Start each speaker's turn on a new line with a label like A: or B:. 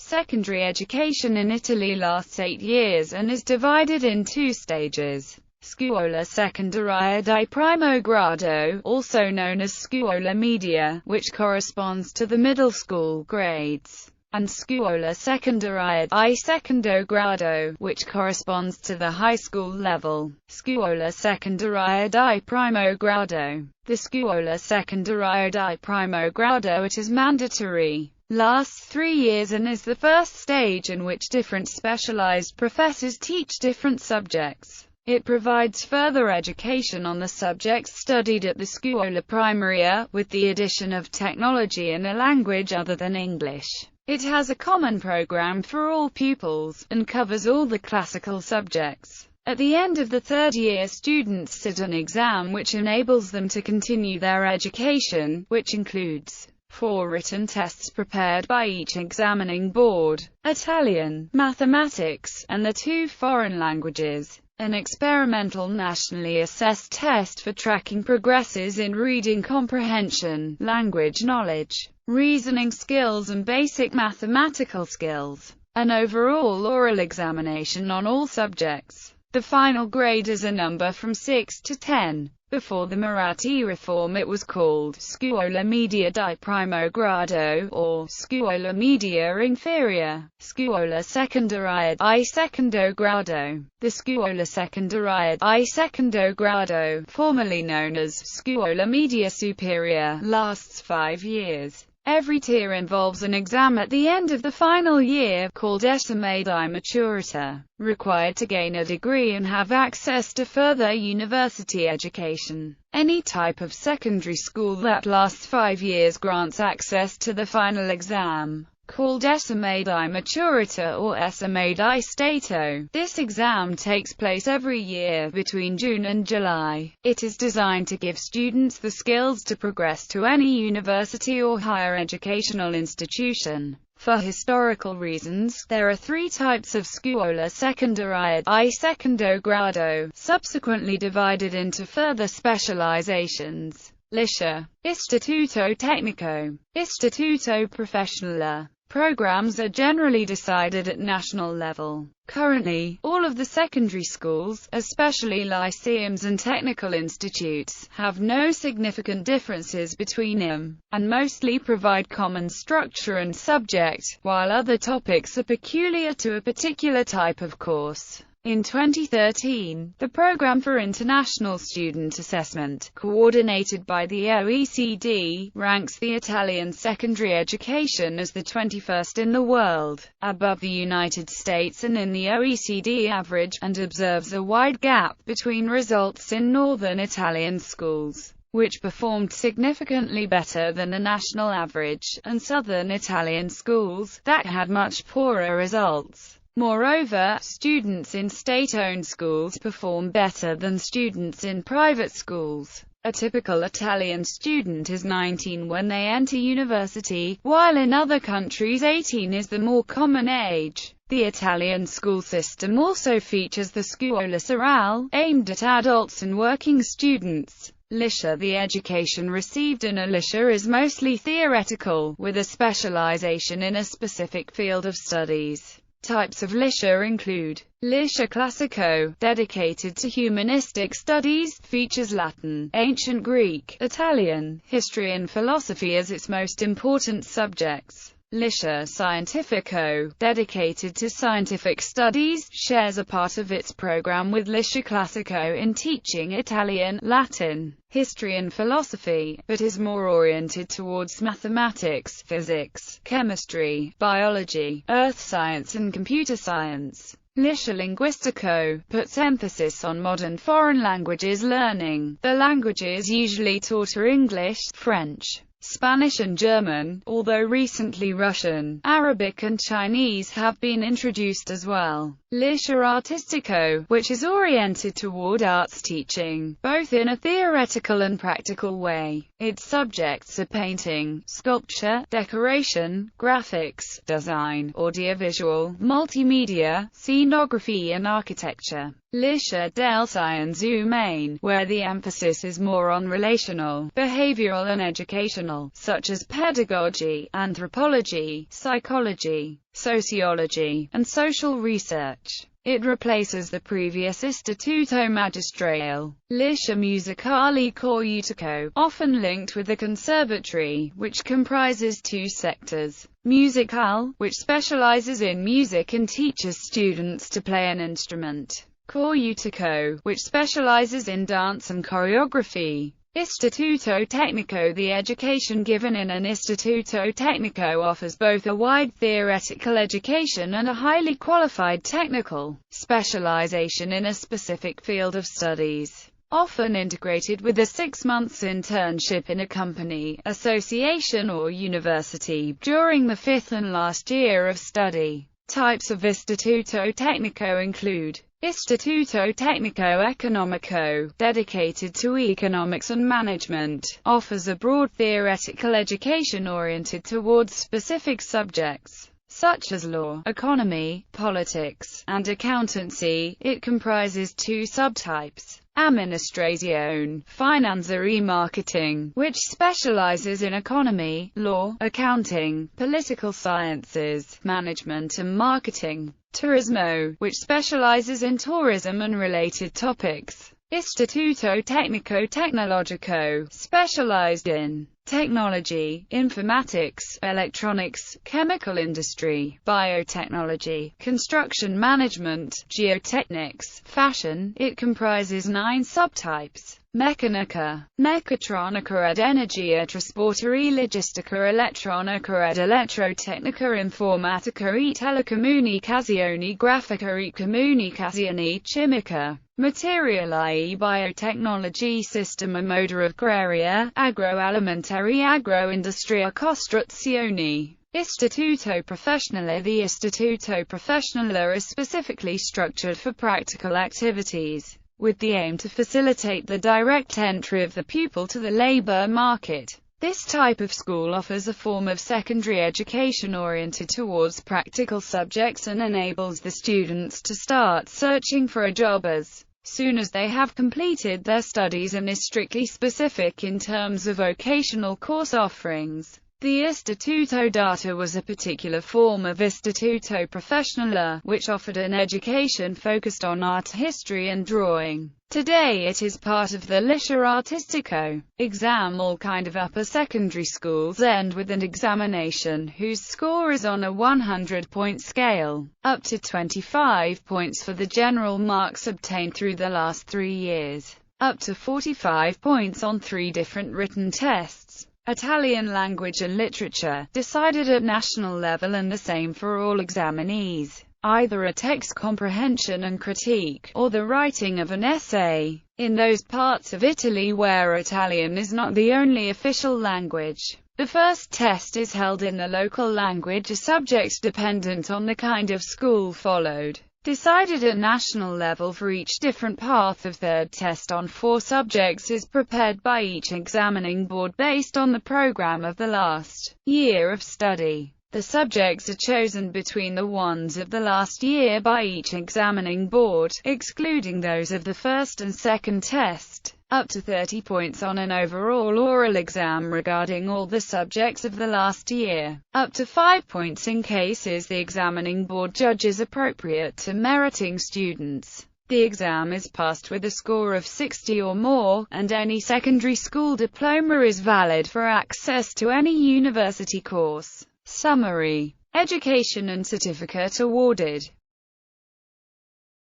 A: Secondary education in Italy lasts 8 years and is divided in 2 stages. Scuola secondaria di primo grado, also known as scuola media, which corresponds to the middle school grades, and scuola secondaria di secondo grado, which corresponds to the high school level. Scuola secondaria di primo grado. The scuola secondaria di primo grado, it is mandatory, lasts 3 years and is the first stage in which different specialized professors teach different subjects. It provides further education on the subjects studied at the scuola primaria, with the addition of technology and a language other than English. It has a common program for all pupils, and covers all the classical subjects. At the end of the 3rd year, students sit an exam which enables them to continue their education, which includes 4 written tests prepared by each examining board: Italian, mathematics, and the 2 foreign languages. An experimental nationally assessed test for tracking progresses in reading comprehension, language knowledge, reasoning skills and basic mathematical skills. An overall oral examination on all subjects. The final grade is a number from 6 to 10. Before the Marathi reform it was called Scuola Media di Primo Grado, or Scuola Media Inferiore, Scuola Secondaria di Secondo Grado. The Scuola Secondaria di Secondo Grado, formerly known as Scuola Media Superiore, lasts 5 years. Every tier involves an exam at the end of the final year, called esame di maturita, required to gain a degree and have access to further university education. Any type of secondary school that lasts 5 years grants access to the final exam, called esame di maturita or esame di stato. This exam takes place every year, between June and July. It is designed to give students the skills to progress to any university or higher educational institution. For historical reasons, there are 3 types of scuola secondaria di secondo grado, subsequently divided into further specializations: Liceo, Istituto Tecnico, Istituto Professionale. Programs are generally decided at national level. Currently, all of the secondary schools, especially lyceums and technical institutes, have no significant differences between them, and mostly provide common structure and subject, while other topics are peculiar to a particular type of course. In 2013, the Program for International Student Assessment, coordinated by the OECD, ranks the Italian secondary education as the 21st in the world, above the United States and in the OECD average, and observes a wide gap between results in northern Italian schools, which performed significantly better than the national average, and southern Italian schools, that had much poorer results. Moreover, students in state-owned schools perform better than students in private schools. A typical Italian student is 19 when they enter university, while in other countries 18 is the more common age. The Italian school system also features the Scuola Serale, aimed at adults and working students. Liceo. The education received in a liceo is mostly theoretical, with a specialization in a specific field of studies. Types of liceo include: Liceo Classico, dedicated to humanistic studies, features Latin, ancient Greek, Italian, history and philosophy as its most important subjects. Liceo Scientifico, dedicated to scientific studies, shares a part of its program with Liceo Classico in teaching Italian, Latin, history and philosophy, but is more oriented towards mathematics, physics, chemistry, biology, earth science and computer science. Liceo Linguistico puts emphasis on modern foreign languages learning. The languages usually taught are English, French, Spanish and German, although recently Russian, Arabic and Chinese have been introduced as well. Liceo Artistico, which is oriented toward arts teaching, both in a theoretical and practical way. Its subjects are painting, sculpture, decoration, graphics, design, audiovisual, multimedia, scenography and architecture. Liscia del Scienze Umane, where the emphasis is more on relational, behavioral and educational, such as pedagogy, anthropology, psychology, sociology, and social research. It replaces the previous Istituto Magistrale. Liscia Musicale Corutico, often linked with the conservatory, which comprises two sectors. Musicale, which specializes in music and teaches students to play an instrument. Corutico, which specializes in dance and choreography. Istituto Tecnico. The education given in an Istituto Tecnico offers both a wide theoretical education and a highly qualified technical specialization in a specific field of studies, often integrated with a 6 months internship in a company, association or university, during the 5th and last year of study. Types of Istituto Tecnico include Istituto Tecnico Economico, dedicated to economics and management, offers a broad theoretical education oriented towards specific subjects, such as law, economy, politics, and accountancy. It comprises two subtypes. Amministrazione, Finanza e Marketing, which specializes in economy, law, accounting, political sciences, management and marketing. Turismo, which specializes in tourism and related topics. Istituto Tecnico Tecnologico, specialized in technology, informatics, electronics, chemical industry, biotechnology, construction management, geotechnics, fashion. It comprises 9 subtypes. Meccanica, Meccatronica ed Energia Trasporto e Logistica, Elettronica ed Elettrotecnica, Informatica e Telecomunicazioni, Grafica e Comunicazioni, Chimica, Materiali e Biotechnology, Sistema Moda Agraria, Agroalimentare, Agroindustria, Costruzioni. Istituto Professionale. The Istituto Professionale is specifically structured for practical activities, with the aim to facilitate the direct entry of the pupil to the labor market. This type of school offers a form of secondary education oriented towards practical subjects and enables the students to start searching for a job as soon as they have completed their studies and is strictly specific in terms of vocational course offerings. The Istituto Data was a particular form of Istituto Professionale, which offered an education focused on art history and drawing. Today it is part of the Liceo Artistico. Exam. All kind of upper secondary schools end with an examination whose score is on a 100-point scale, up to 25 points for the general marks obtained through the last 3 years, up to 45 points on 3 different written tests. Italian language and literature, decided at national level and the same for all examinees. Either a text comprehension and critique, or the writing of an essay. In those parts of Italy where Italian is not the only official language, the first test is held in the local language, a subject dependent on the kind of school followed. Decided at national level for each different path. Of third test on 4 subjects is prepared by each examining board based on the program of the last year of study. The subjects are chosen between the ones of the last year by each examining board, excluding those of the first and second test. Up to 30 points on an overall oral exam regarding all the subjects of the last year. Up to 5 points in cases the examining board judges appropriate to meriting students. The exam is passed with a score of 60 or more, and any secondary school diploma is valid for access to any university course. Summary. Education and certificate awarded.